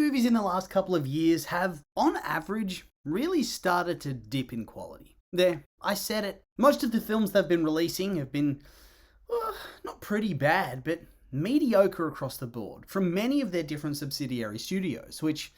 movies in the last couple of years have, on average, really started to dip in quality. There, I said it. Most of the films they've been releasing have been, not pretty bad, but mediocre across the board from many of their different subsidiary studios, which,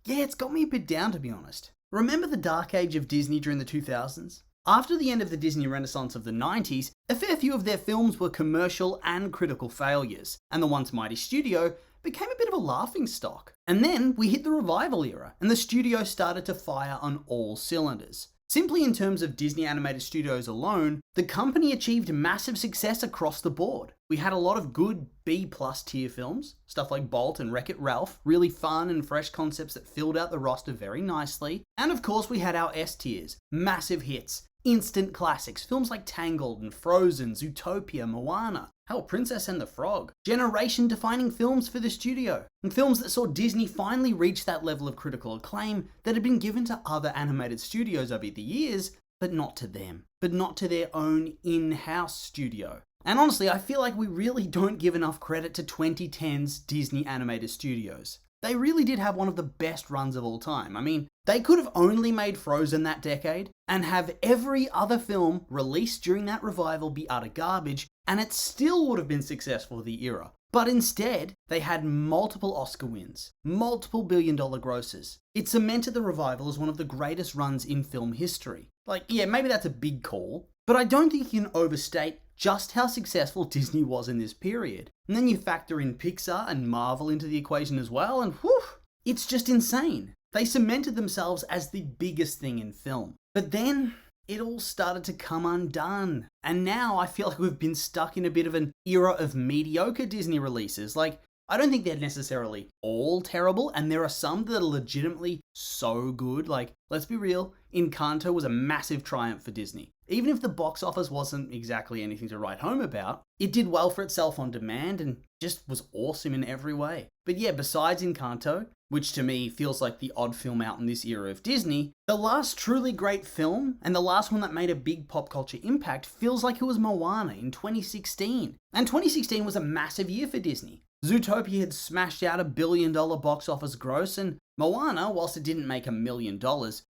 yeah, it's got me a bit down, to be honest. Remember the dark age of Disney during the 2000s? After the end of the Disney Renaissance of the 90s, a fair few of their films were commercial and critical failures, and the once mighty studio became a bit of a laughingstock. And then we hit the revival era, and the studio started to fire on all cylinders. Simply in terms of Disney Animated Studios alone, the company achieved massive success across the board. We had a lot of good B-plus tier films, stuff like Bolt and Wreck-It Ralph, really fun and fresh concepts that filled out the roster very nicely. And of course we had our S tiers, massive hits, instant classics, films like Tangled and Frozen, Zootopia, Moana, hell, Princess and the Frog. Generation-defining films for the studio, and films that saw Disney finally reach that level of critical acclaim that had been given to other animated studios over the years, but not to them, but not to their own in-house studio. And honestly, I feel like we really don't give enough credit to 2010's Disney Animated Studios. They really did have one of the best runs of all time. I mean, they could have only made Frozen that decade and have every other film released during that revival be utter garbage, and it still would have been successful for the era. But instead, they had multiple Oscar wins, multiple billion-dollar grosses. It cemented the revival as one of the greatest runs in film history. Like, yeah, maybe that's a big call, but I don't think you can overstate just how successful Disney was in this period. And then you factor in Pixar and Marvel into the equation as well, and whew, it's just insane. They cemented themselves as the biggest thing in film. But then it all started to come undone. And now I feel like we've been stuck in a bit of an era of mediocre Disney releases. Like, I don't think they're necessarily all terrible, and there are some that are legitimately so good. Like, let's be real, Encanto was a massive triumph for Disney. Even if the box office wasn't exactly anything to write home about, it did well for itself on demand and just was awesome in every way. But yeah, besides Encanto, which to me feels like the odd film out in this era of Disney, the last truly great film, and the last one that made a big pop culture impact, feels like it was Moana in 2016. And 2016 was a massive year for Disney. Zootopia had smashed out $1 billion box office gross, and Moana, whilst it didn't make $1 million,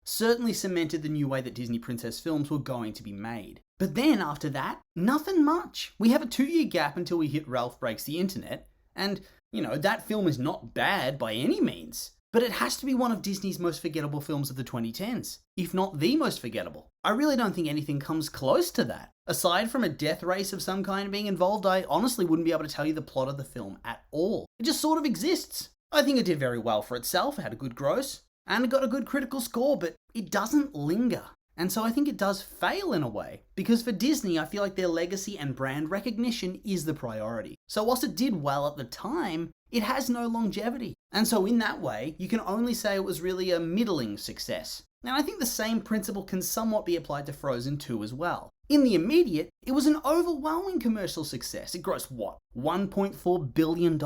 certainly cemented the new way that Disney princess films were going to be made. But then after that, nothing much. We have a 2-year gap until we hit Ralph Breaks the Internet, and, that film is not bad by any means. But it has to be one of Disney's most forgettable films of the 2010s, if not the most forgettable. I really don't think anything comes close to that. Aside from a death race of some kind being involved, I honestly wouldn't be able to tell you the plot of the film at all. It just sort of exists. I think it did very well for itself, it had a good gross, and it got a good critical score, but it doesn't linger. And so I think it does fail in a way, because for Disney, I feel like their legacy and brand recognition is the priority. So whilst it did well at the time, it has no longevity. And so in that way, you can only say it was really a middling success. And I think the same principle can somewhat be applied to Frozen 2 as well. In the immediate, it was an overwhelming commercial success. It grossed what? $1.4 billion?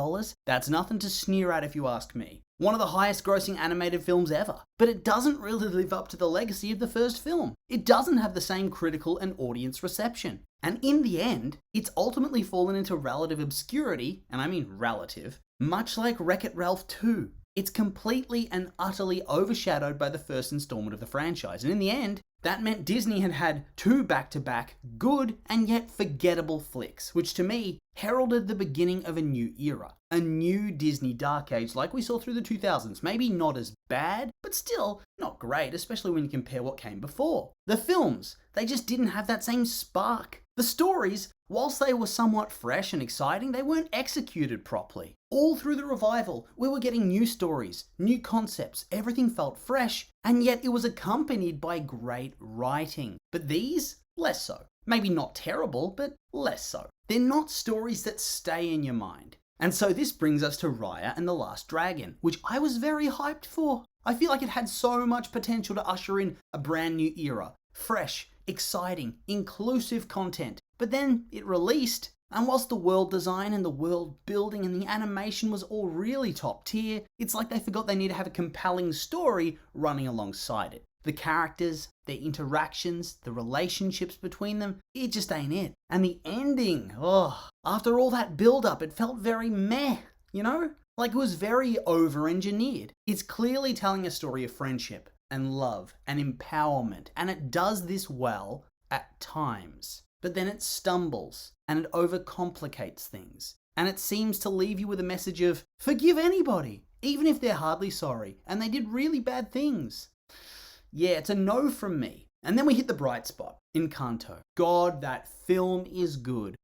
That's nothing to sneer at if you ask me. One of the highest grossing animated films ever. But it doesn't really live up to the legacy of the first film. It doesn't have the same critical and audience reception. And in the end, it's ultimately fallen into relative obscurity, and I mean relative, much like Wreck-It Ralph 2. It's completely and utterly overshadowed by the first installment of the franchise. And in the end, that meant Disney had had 2 back-to-back good and yet forgettable flicks, which to me heralded the beginning of a new era. A new Disney dark age like we saw through the 2000s. Maybe not as bad, but still not great, especially when you compare what came before. The films, they just didn't have that same spark. The stories, whilst they were somewhat fresh and exciting, they weren't executed properly. All through the revival, we were getting new stories, new concepts, everything felt fresh, and yet it was accompanied by great writing. But these, less so. Maybe not terrible, but less so. They're not stories that stay in your mind. And so this brings us to Raya and the Last Dragon, which I was very hyped for. I feel like it had so much potential to usher in a brand new era. Fresh, exciting, inclusive content. But then it released, and whilst the world design and the world building and the animation was all really top tier, it's like they forgot they need to have a compelling story running alongside it. The characters, their interactions, the relationships between them, it just ain't it. And the ending, after all that build up, it felt very meh, Like it was very over-engineered. It's clearly telling a story of friendship and love and empowerment, and it does this well at times. But then it stumbles and it overcomplicates things. And it seems to leave you with a message of forgive anybody, even if they're hardly sorry and they did really bad things. Yeah, it's a no from me. And then we hit the bright spot, Encanto. God, that film is good.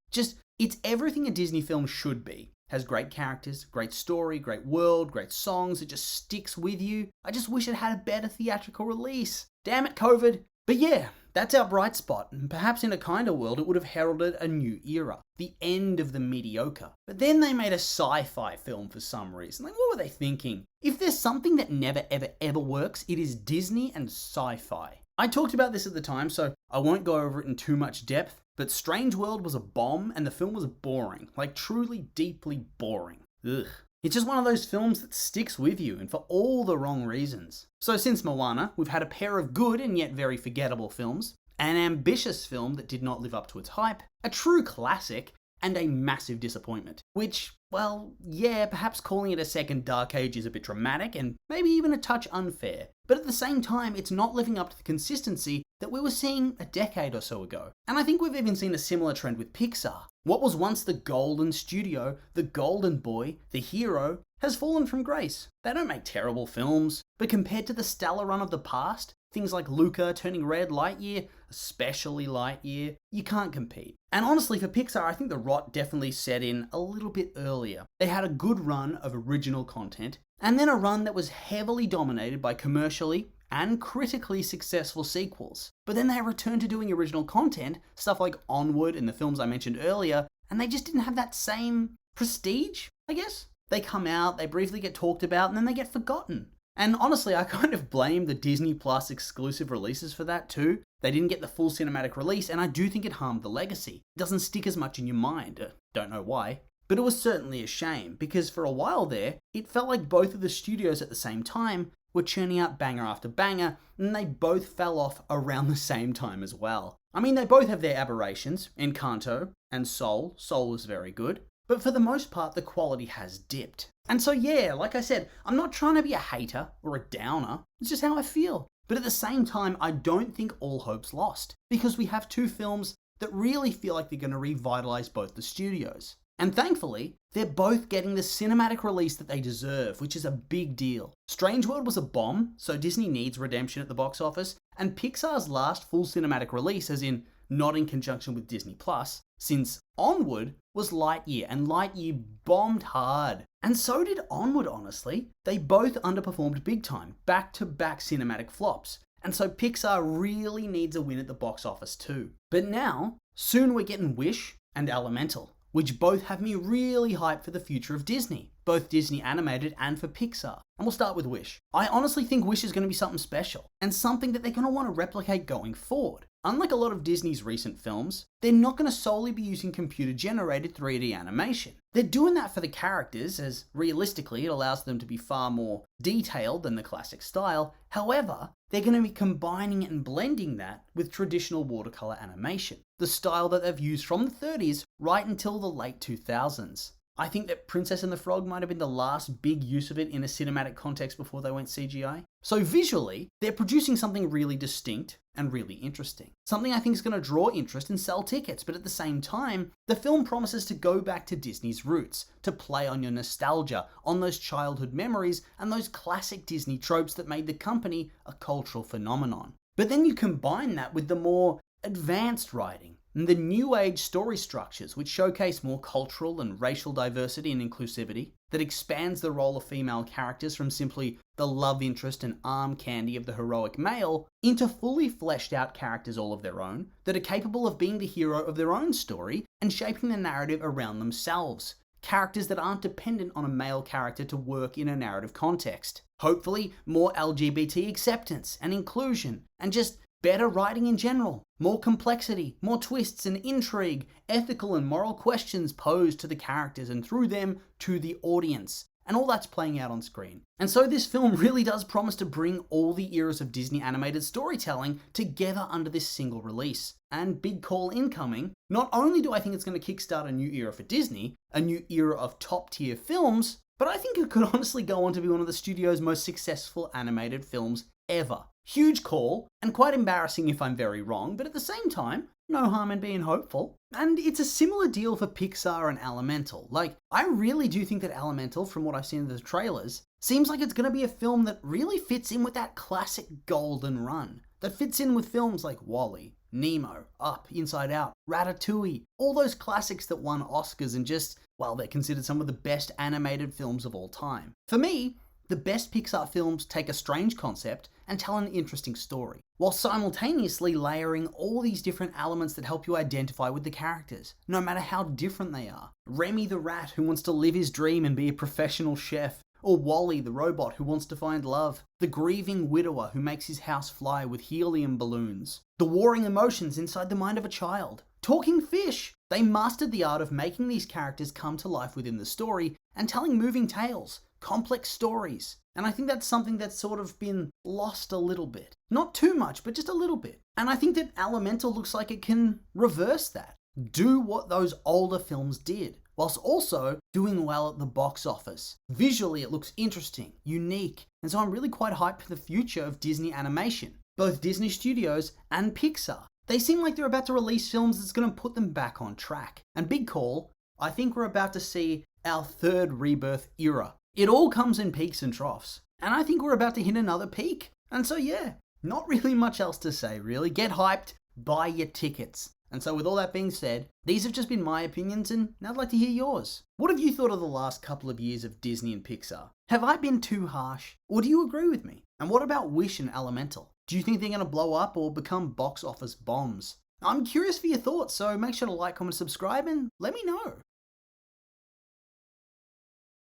It's everything a Disney film should be. Has great characters, great story, great world, great songs. It just sticks with you. I just wish it had a better theatrical release. Damn it, COVID. But yeah, that's our bright spot. And perhaps in a kinder world, it would have heralded a new era. The end of the mediocre. But then they made a sci-fi film for some reason. Like, what were they thinking? If there's something that never, ever, ever works, it is Disney and sci-fi. I talked about this at the time, so I won't go over it in too much depth, but Strange World was a bomb and the film was boring. Like, truly, deeply boring. Ugh. It's just one of those films that sticks with you, and for all the wrong reasons. So since Moana, we've had a pair of good and yet very forgettable films, an ambitious film that did not live up to its hype, a true classic, and a massive disappointment. Which, well, yeah, perhaps calling it a second Dark Age is a bit dramatic and maybe even a touch unfair. But at the same time, it's not living up to the consistency that we were seeing a decade or so ago. And I think we've even seen a similar trend with Pixar. What was once the golden studio, the golden boy, the hero, has fallen from grace. They don't make terrible films, but compared to the stellar run of the past, things like Luca, Turning Red, Lightyear, especially Lightyear, you can't compete. And honestly, for Pixar, I think the rot definitely set in a little bit earlier. They had a good run of original content, and then a run that was heavily dominated by commercially and critically successful sequels. But then they returned to doing original content, stuff like Onward and the films I mentioned earlier, and they just didn't have that same prestige, I guess. They come out, they briefly get talked about, and then they get forgotten. And honestly, I kind of blame the Disney Plus exclusive releases for that too. They didn't get the full cinematic release, and I do think it harmed the legacy. It doesn't stick as much in your mind. Don't know why. But it was certainly a shame, because for a while there, it felt like both of the studios at the same time were churning out banger after banger, and they both fell off around the same time as well. I mean, they both have their aberrations, Encanto and Soul. Soul was very good. But for the most part, the quality has dipped. And so yeah, like I said, I'm not trying to be a hater or a downer. It's just how I feel. But at the same time, I don't think all hope's lost, because we have two films that really feel like they're going to revitalize both the studios. And thankfully, they're both getting the cinematic release that they deserve, which is a big deal. Strange World was a bomb, so Disney needs redemption at the box office, and Pixar's last full cinematic release, as in not in conjunction with Disney Plus, since Onward was Lightyear, and Lightyear bombed hard. And so did Onward, honestly. They both underperformed big time, back-to-back cinematic flops. And so Pixar really needs a win at the box office too. But now, soon we're getting Wish and Elemental, which both have me really hyped for the future of Disney, both Disney animated and for Pixar. And we'll start with Wish. I honestly think Wish is going to be something special, and something that they're going to want to replicate going forward. Unlike a lot of Disney's recent films, they're not going to solely be using computer-generated 3D animation. They're doing that for the characters, as realistically it allows them to be far more detailed than the classic style. However, they're going to be combining and blending that with traditional watercolor animation, the style that they've used from the 30s right until the late 2000s. I think that Princess and the Frog might have been the last big use of it in a cinematic context before they went CGI. So visually, they're producing something really distinct and really interesting. Something I think is going to draw interest and sell tickets, but at the same time, the film promises to go back to Disney's roots, to play on your nostalgia, on those childhood memories, and those classic Disney tropes that made the company a cultural phenomenon. But then you combine that with the more advanced writing, and the new age story structures which showcase more cultural and racial diversity and inclusivity, that expands the role of female characters from simply the love interest and arm candy of the heroic male into fully fleshed out characters all of their own that are capable of being the hero of their own story and shaping the narrative around themselves. Characters that aren't dependent on a male character to work in a narrative context. Hopefully, more LGBT acceptance and inclusion, and just better writing in general, more complexity, more twists and intrigue, ethical and moral questions posed to the characters and through them to the audience. And all that's playing out on screen. And so this film really does promise to bring all the eras of Disney animated storytelling together under this single release. And big call incoming, not only do I think it's going to kickstart a new era for Disney, a new era of top tier films, but I think it could honestly go on to be one of the studio's most successful animated films ever. Huge call, and quite embarrassing if I'm very wrong, but at the same time, no harm in being hopeful. And it's a similar deal for Pixar and Elemental. Like, I really do think that Elemental, from what I've seen in the trailers, seems like it's going to be a film that really fits in with that classic golden run. That fits in with films like WALL-E, Nemo, Up, Inside Out, Ratatouille, all those classics that won Oscars and just, well, they're considered some of the best animated films of all time. For me, the best Pixar films take a strange concept and tell an interesting story, while simultaneously layering all these different elements that help you identify with the characters, no matter how different they are. Remy the rat who wants to live his dream and be a professional chef, or Wall-E the robot who wants to find love, the grieving widower who makes his house fly with helium balloons, the warring emotions inside the mind of a child. Talking Fish! They mastered the art of making these characters come to life within the story and telling moving tales, complex stories. And I think that's something that's sort of been lost a little bit. Not too much, but just a little bit. And I think that Elemental looks like it can reverse that. Do what those older films did, whilst also doing well at the box office. Visually, it looks interesting, unique, and so I'm really quite hyped for the future of Disney animation, both Disney Studios and Pixar. They seem like they're about to release films that's going to put them back on track. And big call, I think we're about to see our third rebirth era. It all comes in peaks and troughs, and I think we're about to hit another peak. And so yeah, not really much else to say really. Get hyped, buy your tickets. And so with all that being said, these have just been my opinions and now I'd like to hear yours. What have you thought of the last couple of years of Disney and Pixar? Have I been too harsh? Or do you agree with me? And what about Wish and Elemental? Do you think they're going to blow up or become box office bombs? I'm curious for your thoughts, so make sure to like, comment, subscribe, and let me know.